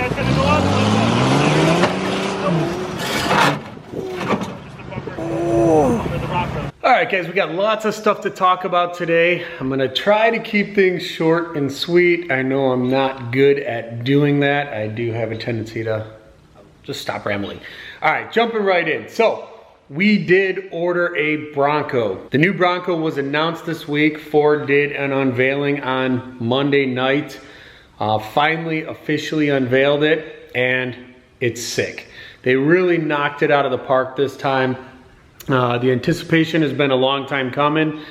Yeah, it's gonna go up. Just a bumper for the Bronco. All right, guys, we got lots of stuff to talk about today. I'm gonna try to keep things short and sweet. I know I'm not good at doing that. I do have a tendency to just stop rambling. All right, jumping right in. So, we did order a Bronco. The new Bronco was announced this week. Ford did an unveiling on Monday night. Finally, officially unveiled it, and it's sick. They really knocked it out of the park this time. The anticipation has been a long time coming,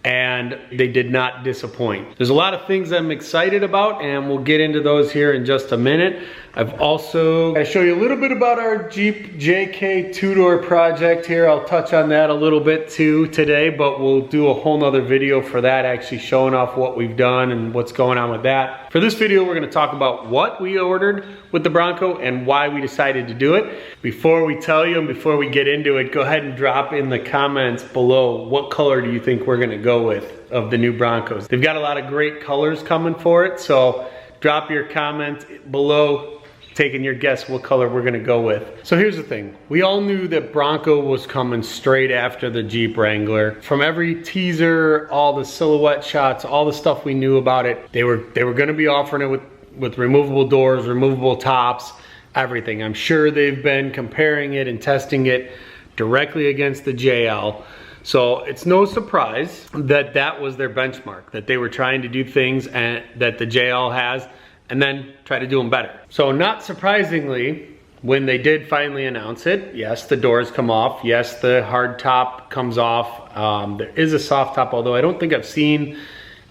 and they did not disappoint. There's a lot of things I'm excited about, and we'll get into those here in just a minute. I've also going to show you a little bit about our Jeep JK two-door project here. I'll touch on that a little bit too today, but we'll do a whole nother video for that, actually showing off what we've done and what's going on with that. For this video, we're going to talk about what we ordered with the Bronco and why we decided to do it. Before we tell you and before we get into it, go ahead and drop in the comments below what color do you think we're going to go with of the new Broncos. They've got a lot of great colors coming for it, so drop your comment below taking your guess what color we're gonna go with. So here's the thing. We all knew that Bronco was coming straight after the Jeep Wrangler. From every teaser, all the silhouette shots, all the stuff we knew about it, they were gonna be offering it with removable doors, removable tops, everything. I'm sure they've been comparing it and testing it directly against the JL. So it's no surprise that that was their benchmark, that they were trying to do things and that the JL has, and then try to do them better. So not surprisingly, when they did finally announce it, yes, the doors come off, yes, the hard top comes off. There is a soft top, although I don't think I've seen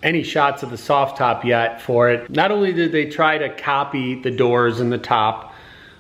any shots of the soft top yet for it. Not only did they try to copy the doors and the top,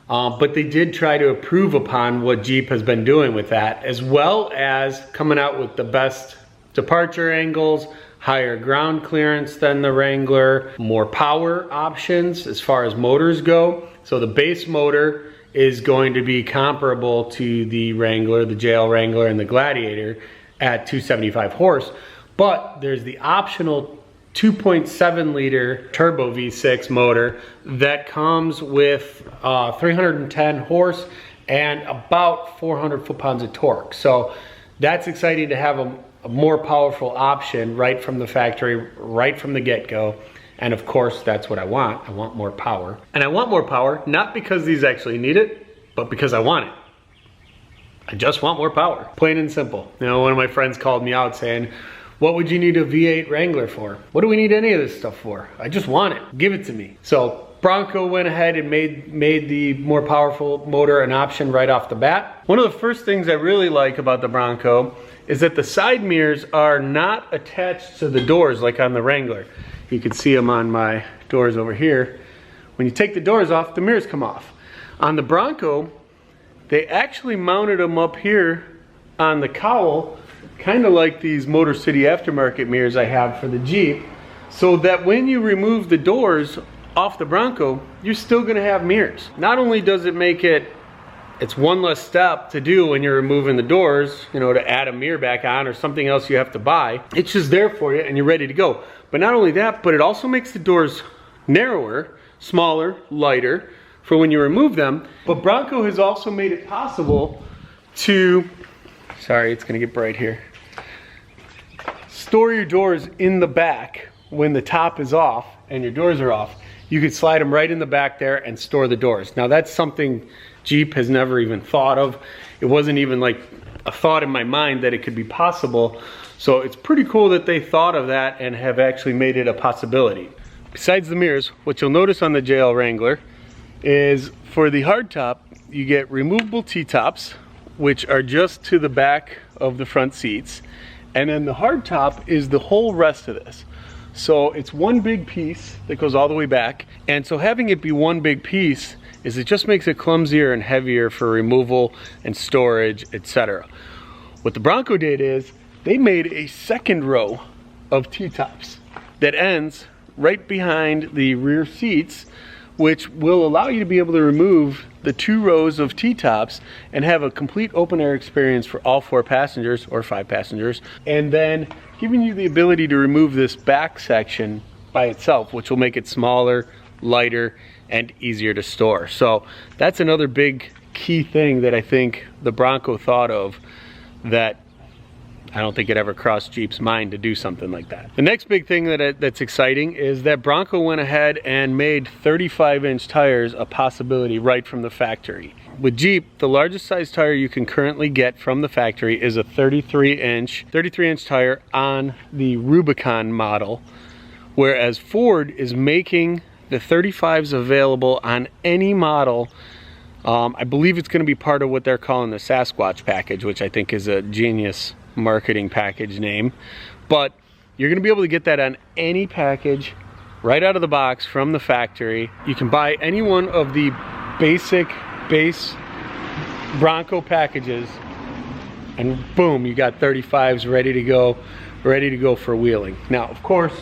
but they did try to improve upon what Jeep has been doing with that, as well as coming out with the best departure angles, higher ground clearance than the Wrangler, more power options as far as motors go. So the base motor is going to be comparable to the Wrangler, the JL Wrangler and the Gladiator at 275 horse, but there's the optional 2.7 liter turbo V6 motor that comes with 310 horse and about 400 foot-pounds of torque. So that's exciting to have a more powerful option right from the factory, right from the get-go. And of course, that's what I want. I want more power. And I want more power, not because these actually need it, but because I want it. I just want more power, plain and simple. You know, one of my friends called me out saying, what would you need a V8 Wrangler for? What do we need any of this stuff for? I just want it, give it to me. So Bronco went ahead and made the more powerful motor an option right off the bat. One of the first things I really like about the Bronco is that the side mirrors are not attached to the doors like on the Wrangler. You can see them on my doors over here. When you take the doors off, the mirrors come off. On the Bronco, they actually mounted them up here on the cowl, kind of like these Motor City aftermarket mirrors I have for the Jeep, so that when you remove the doors off the Bronco, you're still gonna have mirrors. Not only does it make it's one less step to do when you're removing the doors, you know, to add a mirror back on or something else you have to buy. It's just there for you and you're ready to go. But not only that, but it also makes the doors narrower, smaller, lighter for when you remove them. But Bronco has also made it possible to, sorry, it's gonna get bright here, store your doors in the back when the top is off and your doors are off. You could slide them right in the back there and store the doors. Now that's something Jeep has never even thought of. It wasn't even like a thought in my mind that it could be possible. So it's pretty cool that they thought of that and have actually made it a possibility. Besides the mirrors, what you'll notice on the JL Wrangler is for the hardtop, you get removable Ttops, which are just to the back of the front seats. And then the hardtop is the whole rest of this. So it's one big piece that goes all the way back. And so having it be one big piece is it just makes it clumsier and heavier for removal and storage, etc. What the Bronco did is they made a second row of Ttops that ends right behind the rear seats, which will allow you to be able to remove the 2 rows of Ttops and have a complete open air experience for all 4 passengers or 5 passengers, and then giving you the ability to remove this back section by itself, which will make it smaller, lighter, and easier to store. So that's another big key thing that I think the Bronco thought of that I don't think it ever crossed Jeep's mind to do something like that. The next big thing that's exciting is that Bronco went ahead and made 35-inch tires a possibility right from the factory. With Jeep, the largest size tire you can currently get from the factory is a 33-inch tire on the Rubicon model, whereas Ford is making the 35s available on any model. I believe it's going to be part of what they're calling the Sasquatch package, which I think is a genius marketing package name. But you're going to be able to get that on any package right out of the box from the factory. You can buy any one of the base Bronco packages and boom, you got 35s ready to go for wheeling. Now, of course,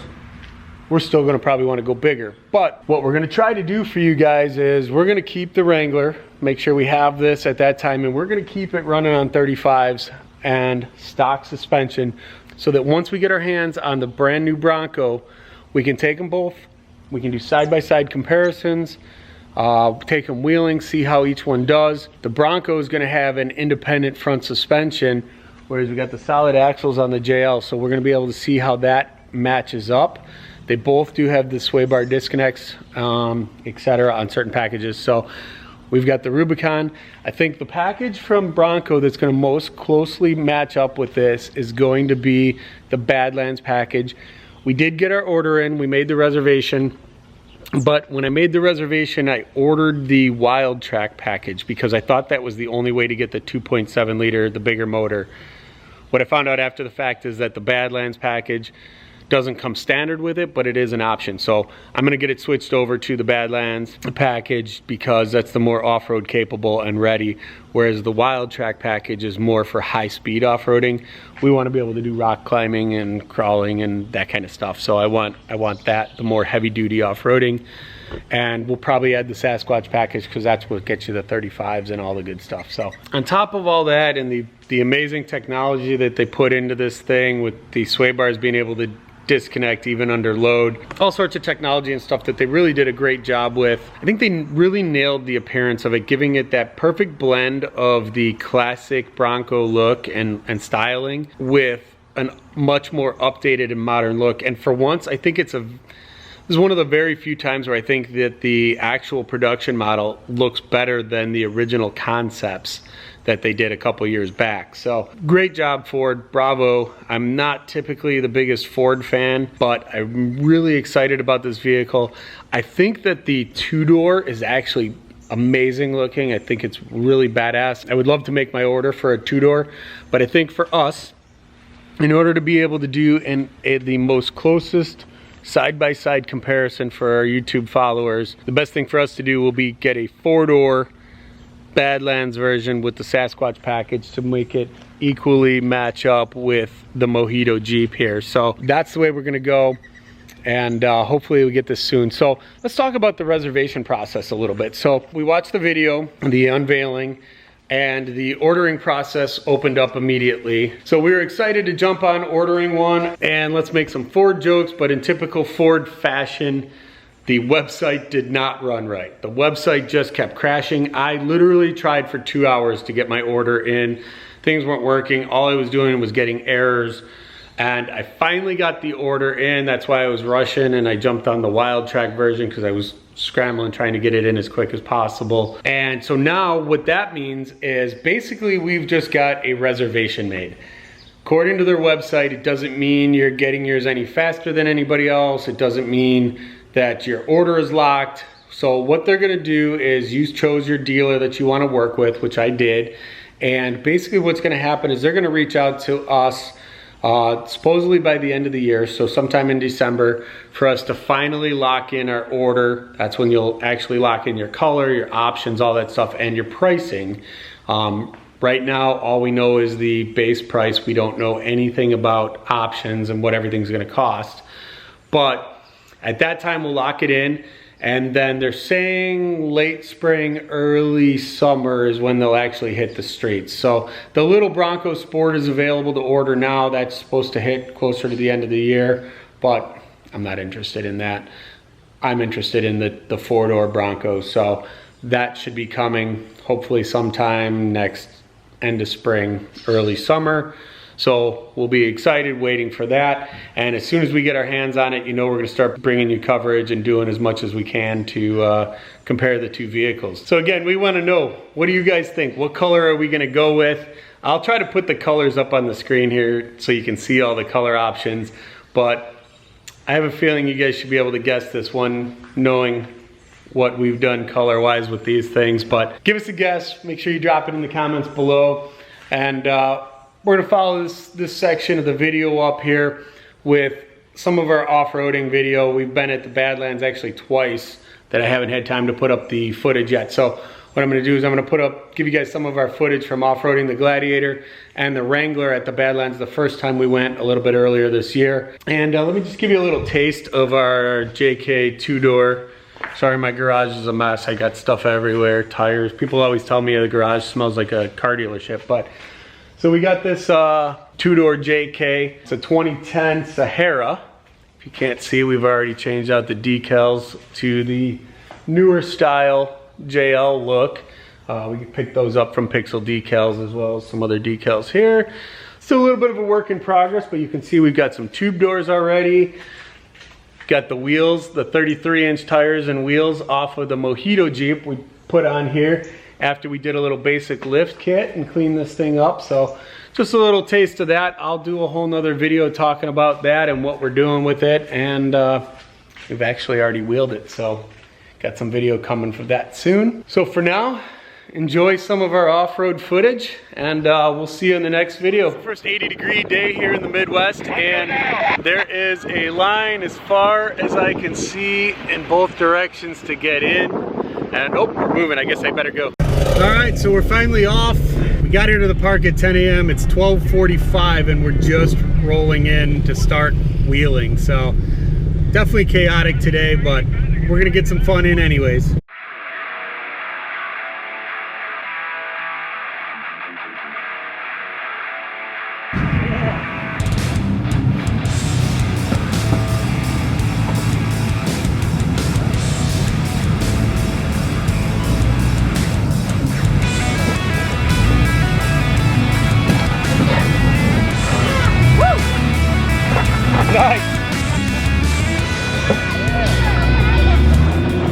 we're still going to probably want to go bigger, but what we're going to try to do for you guys is we're going to keep the Wrangler, make sure we have this at that time, and we're going to keep it running on 35s and stock suspension, so that once we get our hands on the brand new Bronco, we can take them both, we can do side-by-side comparisons, take them wheeling, see how each one does. The Bronco is going to have an independent front suspension, whereas we got the solid axles on the JL, so we're going to be able to see how that matches up. They both do have the sway bar disconnects, etc. on certain packages. So we've got the Rubicon. I think the package from Bronco that's going to most closely match up with this is going to be the Badlands package. We did get our order in, we made the reservation, but when I made the reservation, I ordered the Wild Track package because I thought that was the only way to get the 2.7 liter, the bigger motor. What I found out after the fact is that the Badlands package doesn't come standard with it, but it is an option. So I'm gonna get it switched over to the Badlands package because that's the more off-road capable and ready, whereas the Wild Track package is more for high-speed off-roading. We wanna be able to do rock climbing and crawling and that kind of stuff. So I want that, the more heavy-duty off-roading. And we'll probably add the Sasquatch package because that's what gets you the 35s and all the good stuff. So on top of all that and the amazing technology that they put into this thing with the sway bars being able to disconnect even under load, all sorts of technology and stuff that they really did a great job with. I think they really nailed the appearance of it, giving it that perfect blend of the classic Bronco look and styling with a much more updated and modern look. And for once, I think this is one of the very few times where I think that the actual production model looks better than the original concepts that they did a couple years back. So great job, Ford, bravo. I'm not typically the biggest Ford fan, but I'm really excited about this vehicle. I think that the two-door is actually amazing looking. I think it's really badass. I would love to make my order for a two-door, but I think for us, in order to be able to do the most closest side-by-side comparison for our YouTube followers, the best thing for us to do will be get a four-door Badlands version with the Sasquatch package to make it equally match up with the Mojito Jeep here. So that's the way we're gonna go, and hopefully we get this soon. So let's talk about the reservation process a little bit. So we watched the video, the unveiling, and the ordering process opened up immediately. So we were excited to jump on ordering one, and let's make some Ford jokes, but in typical Ford fashion, the website did not run right. The website just kept crashing. I literally tried for 2 hours to get my order in. Things weren't working. All I was doing was getting errors. And I finally got the order in. That's why I was rushing, and I jumped on the Wild Track version because I was scrambling trying to get it in as quick as possible. And so now what that means is basically we've just got a reservation made. According to their website, it doesn't mean you're getting yours any faster than anybody else. It doesn't mean that your order is locked. So what they're gonna do is you chose your dealer that you wanna work with, which I did. And basically what's gonna happen is they're gonna reach out to us supposedly by the end of the year, so sometime in December, for us to finally lock in our order. That's when you'll actually lock in your color, your options, all that stuff, and your pricing. Right now, all we know is the base price. We don't know anything about options and what everything's gonna cost. But at that time, we'll lock it in, and then they're saying late spring, early summer is when they'll actually hit the streets. So the little Bronco Sport is available to order now. That's supposed to hit closer to the end of the year, but I'm not interested in that. I'm interested in the four-door Bronco. So that should be coming hopefully sometime next end of spring, early summer. So we'll be excited waiting for that. And as soon as we get our hands on it, you know, we're gonna start bringing you coverage and doing as much as we can to compare the two vehicles. So again, we wanna know, what do you guys think? What color are we gonna go with? I'll try to put the colors up on the screen here so you can see all the color options, but I have a feeling you guys should be able to guess this one, knowing what we've done color-wise with these things. But give us a guess, make sure you drop it in the comments below. And we're gonna follow this section of the video up here with some of our off-roading video. We've been at the Badlands actually twice that I haven't had time to put up the footage yet. So what I'm gonna do is I'm gonna give you guys some of our footage from off-roading the Gladiator and the Wrangler at the Badlands the first time we went a little bit earlier this year. And let me just give you a little taste of our JK two-door. Sorry, my garage is a mess. I got stuff everywhere, tires. People always tell me the garage smells like a car dealership, but so we got this two-door JK. It's a 2010 Sahara. If you can't see, we've already changed out the decals to the newer style JL look. We picked those up from Pixel Decals as well as some other decals here. Still a little bit of a work in progress, but you can see we've got some tube doors already. Got the wheels, the 33-inch tires and wheels off of the Mojito Jeep we put on here after we did a little basic lift kit and cleaned this thing up. So just a little taste of that. I'll do a whole nother video talking about that and what we're doing with it. And we've actually already wheeled it, so got some video coming for that soon. So for now, enjoy some of our off-road footage, and we'll see you in the next video. First 80-degree day here in the Midwest, and there is a line as far as I can see in both directions to get in. And oh, we're moving. I guess I better go. All right, so we're finally off. We got here to the park at 10 a.m. It's 12:45, and we're just rolling in to start wheeling. So definitely chaotic today, but we're gonna get some fun in anyways.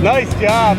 Nice job.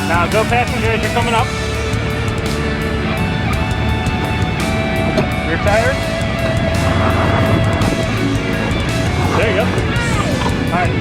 Now go passengers, you're coming up. Rear tire. There you go. All right.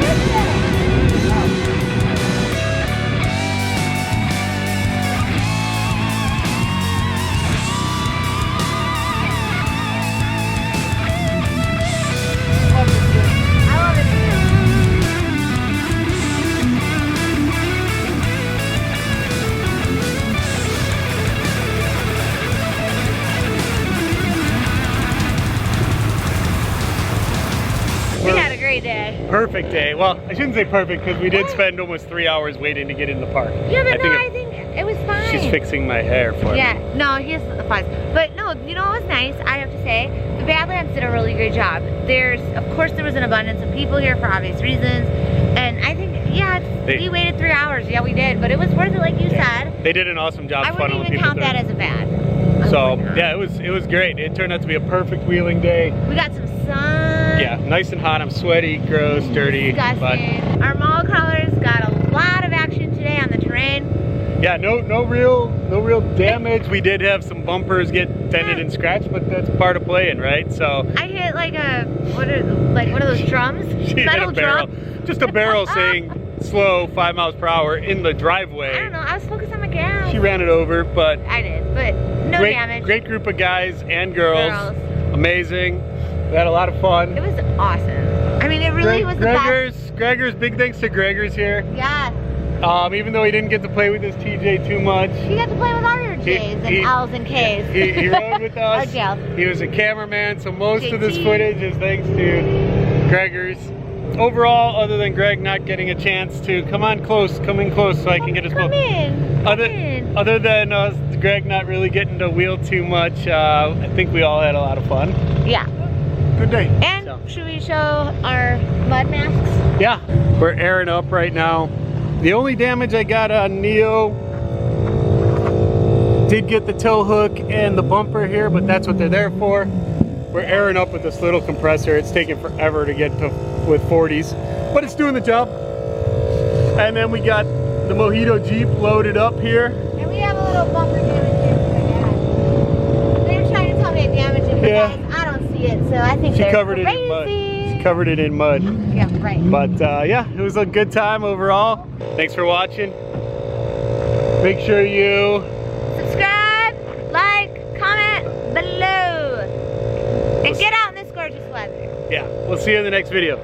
We had a great day. Perfect day. Well, I shouldn't say perfect because we did spend almost 3 hours waiting to get in the park. Yeah, but I think it was fine. She's fixing my hair for me. Yeah, no, he's fine. But no, you know what was nice, I have to say? The Badlands did a really great job. Of course, there was an abundance of people here for obvious reasons. And I think, yeah, we waited 3 hours. Yeah, we did. But it was worth it, like you said. They did an awesome job. I wouldn't even count that as a bad. So, yeah, it was great. It turned out to be a perfect wheeling day. We got some sun. Yeah, nice and hot. I'm sweaty, gross, dirty. Disgusting. But our mall crawlers got a lot of action today on the terrain. Yeah, no real damage. We did have some bumpers get dented and scratched, but that's part of playing, right? So I hit like one of those drums. She hit a barrel. Just a barrel saying slow 5 miles per hour in the driveway. I don't know. I was focused on my gas. She ran it over, but I did, but no damage. Great group of guys and girls. Amazing. We had a lot of fun. It was awesome. I mean, it really was the best. Gregor's, big thanks to Gregor's here. Yeah. Even though he didn't get to play with his TJ too much. He got to play with all your J's and L's and K's. He rode with us. He was a cameraman, so most of this footage is thanks to Gregor's. Overall, other than Greg not getting a chance to come in close so I can get his phone. Other than Greg not really getting to wheel too much, I think we all had a lot of fun. Yeah. Good day. And should we show our mud masks? Yeah, we're airing up right now. The only damage I got on Neo did get the tow hook and the bumper here, but that's what they're there for. We're airing up with this little compressor. It's taking forever to get to with 40s, but it's doing the job. And then we got the Mojito Jeep loaded up here. And we have a little bumper damage here. They're trying to tell me damage it, but guys, I don't see it, so I think they're covered it in mud. She covered it in mud. Yeah, right. But yeah, it was a good time overall. Thanks for watching. Make sure you subscribe, like, comment below, and get out in this gorgeous weather. Yeah, we'll see you in the next video.